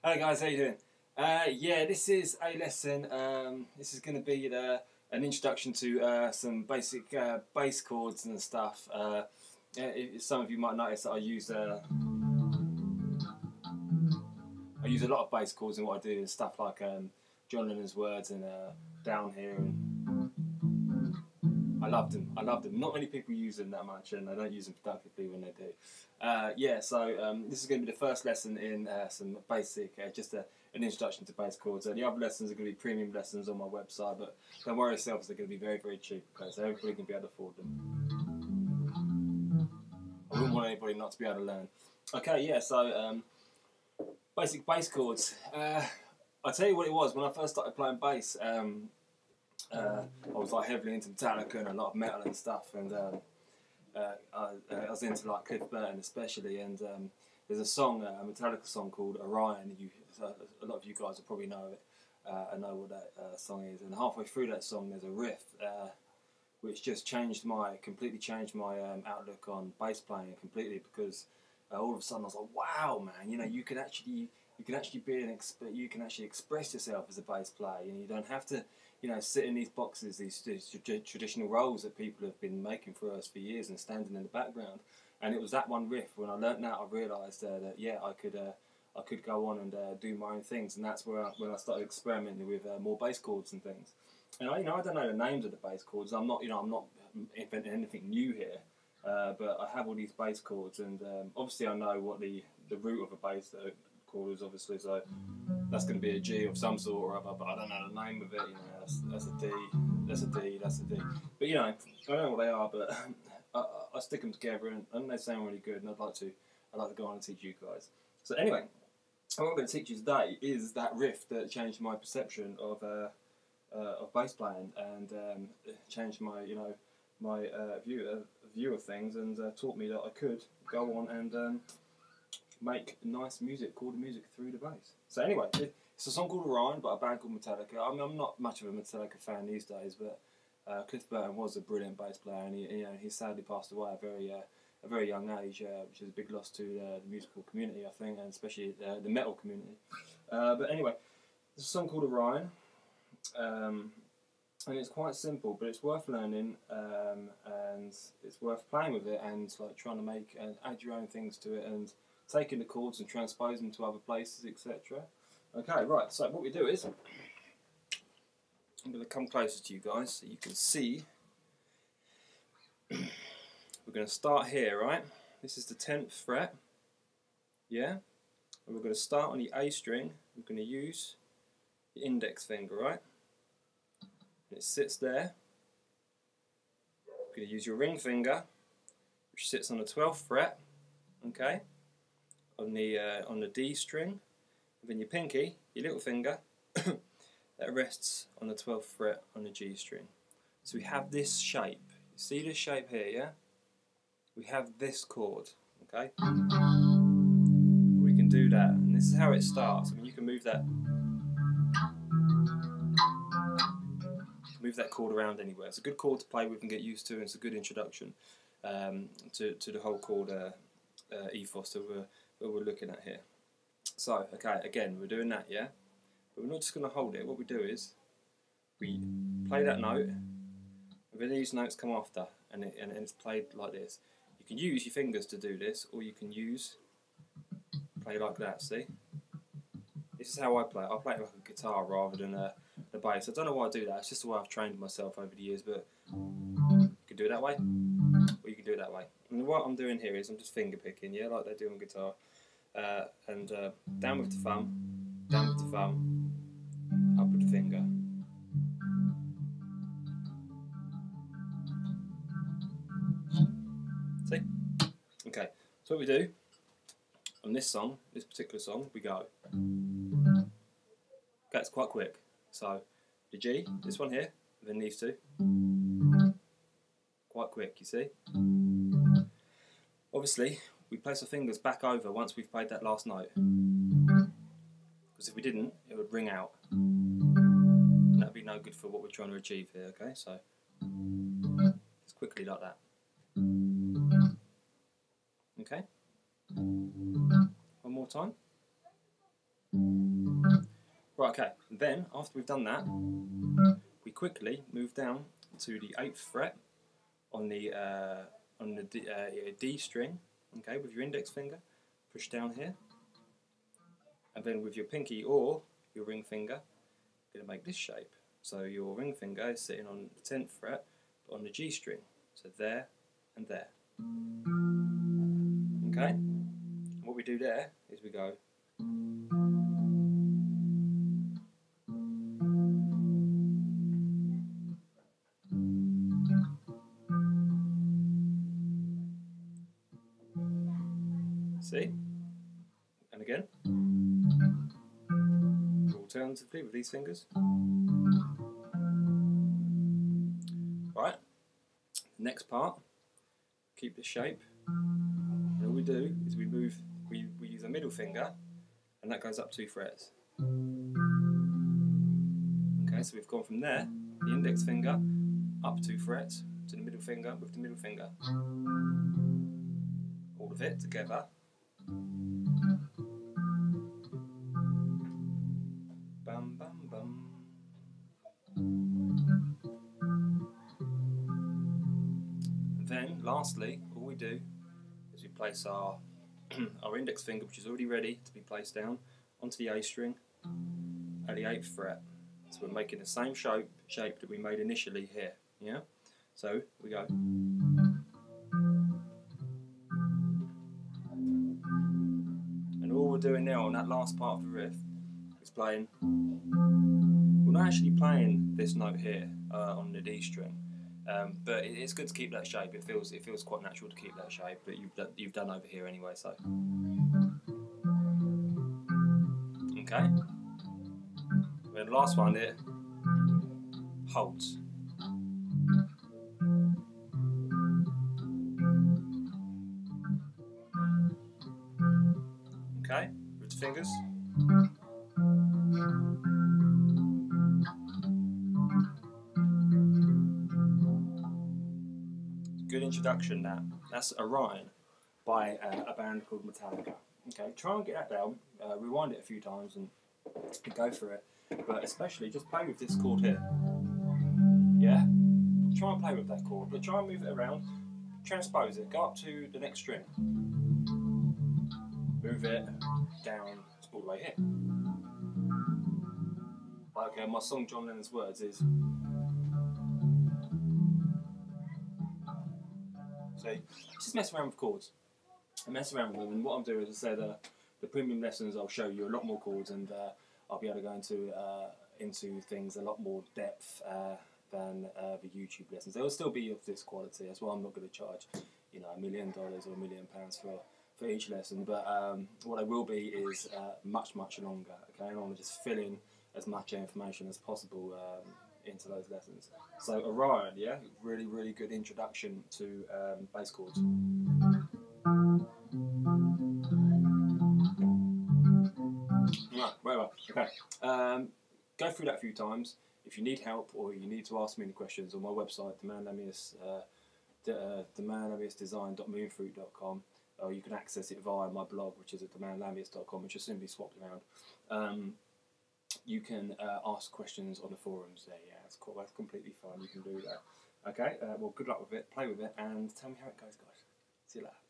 Hello guys, how you doing? Yeah, this is a lesson. This is going to be an introduction to some basic bass chords and stuff. Some of you might notice that I use a lot of bass chords in what I do, and stuff like John Lennon's words and Down Here. And I love them. Not many people use them that much, and I don't use them productively when they do. Yeah, so this is going to be the first lesson in some basic, an introduction to bass chords. The other lessons are going to be premium lessons on my website, but don't worry yourselves, they're going to be very, very cheap, okay? So everybody can be able to afford them. I wouldn't want anybody not to be able to learn. Okay, yeah, so basic bass chords. I'll tell you what it was when I first started playing bass. I was like heavily into Metallica and a lot of metal and stuff, and I was into like Cliff Burton especially. And there's a song, a Metallica song called Orion. A lot of you guys will probably know it. I know what that song is. And halfway through that song, there's a riff which just completely changed my outlook on bass playing completely, because all of a sudden I was like, wow, man! You know, you can actually express yourself as a bass player. You know, you don't have to, you know, sit in these boxes, these traditional roles that people have been making for us for years and standing in the background. And it was that one riff, when I learnt that, I realised that yeah, I could go on and do my own things, and that's when I started experimenting with more bass chords and things. And I don't know the names of the bass chords. I'm not inventing anything new here, but I have all these bass chords, and obviously I know what the root of a bass chord is, obviously, so that's going to be a G of some sort or other, but I don't know the name of it. You know, that's a D, that's a D, that's a D. But you know, I don't know what they are, but I stick them together, and they sound really good, and I'd like to go on and teach you guys. So anyway, what I'm going to teach you today is that riff that changed my perception of bass playing, and changed my view of things, and taught me that I could go on and make nice music, chord music through the bass. So anyway, it's a song called Orion by a band called Metallica. I mean, I'm not much of a Metallica fan these days, but Cliff Burton was a brilliant bass player, and he sadly passed away at a very young age, which is a big loss to the musical community, I think, and especially the metal community. But anyway, it's a song called Orion, and it's quite simple, but it's worth learning, and it's worth playing with it, and like trying to make and add your own things to it, and taking the chords and transpose them to other places, etc. Okay, right, so what we do is, I'm going to come closer to you guys so you can see. We're going to start here, right? This is the 10th fret, yeah? And we're going to start on the A string. We're going to use the index finger, right? And it sits there. We're going to use your ring finger, which sits on the 12th fret, okay? On the D string, and then your pinky, your little finger, that rests on the 12th fret on the G string. So we have this shape. You see this shape here, yeah? We have this chord, okay? We can do that, and this is how it starts. I mean, you can move that chord around anywhere. It's a good chord to play with and get used to, and it's a good introduction to the whole chord ethos that we're looking at here. So, okay, again, we're doing that, yeah? But we're not just going to hold it. What we do is, we play that note, and then these notes come after, and it's played like this. You can use your fingers to do this, or you can play like that, see? This is how I play it. I play it like a guitar rather than the bass. I don't know why I do that. It's just the way I've trained myself over the years, but you can do it that way, or you can do it that way. And what I'm doing here is I'm just finger picking, yeah, like they do on guitar. And down with the thumb, down with the thumb, up with the finger. See? Okay, so what we do on this song, this particular song, we go. Okay, it's quite quick. So the G, this one here, and then these two. Quite quick, you see? Obviously, we place our fingers back over once we've played that last note. Because if we didn't, it would ring out. And that would be no good for what we're trying to achieve here, okay? So, just quickly like that. Okay? One more time. Right, okay, and then after we've done that, we quickly move down to the 8th fret on the D string, okay, with your index finger, push down here, and then with your pinky or your ring finger, you're going to make this shape. So your ring finger is sitting on the 10th fret, but on the G string, so there and there. Okay, and what we do there is we go see, and again, alternatively with these fingers. Right, next part, keep the shape, and all we do is we use a middle finger, and that goes up 2 frets. Okay, so we've gone from there, the index finger, up 2 frets, to the middle finger with the middle finger. All of it together. Bum bum bum. And then, lastly, all we do is we place our our index finger, which is already ready to be placed down, onto the A string at the 8th fret. So we're making the same shape that we made initially here. Yeah. So we go. And all we're doing now on that last part of the riff is playing. We're not actually playing this note here on the D string, but it's good to keep that shape. It feels quite natural to keep that shape that you've done over here anyway. So okay. Then the last one here holds. Okay, with the fingers. Good introduction that. That's Orion by a band called Metallica. Okay, try and get that down, rewind it a few times and go for it. But especially just play with this chord here. Yeah? Try and play with that chord, but try and move it around, transpose it, go up to the next string. Move it down all the way here. Like my song John Lennon's words is. See, just mess around with chords. I mess around with them, and what I'm doing is, I said, the premium lessons I'll show you a lot more chords, and I'll be able to go into things a lot more depth than the YouTube lessons. They'll still be of this quality. That's why I'm not going to charge, you know, $1 million or £1 million for each lesson. But what I will be is much longer. Okay, and I'm just fill in as much information as possible into those lessons. So Orion, yeah, really good introduction to bass chords. Right, okay. Go through that a few times. If you need help or you need to ask me any questions, on my website, themanlamiusdesign.moonfruit.com, or you can access it via my blog, which is at themanlamius.com, which will soon be swapped around. You can ask questions on the forums there. Yeah, it's cool. That's completely fine. You can do that. Okay. Well, good luck with it. Play with it, and tell me how it goes, guys. See you later.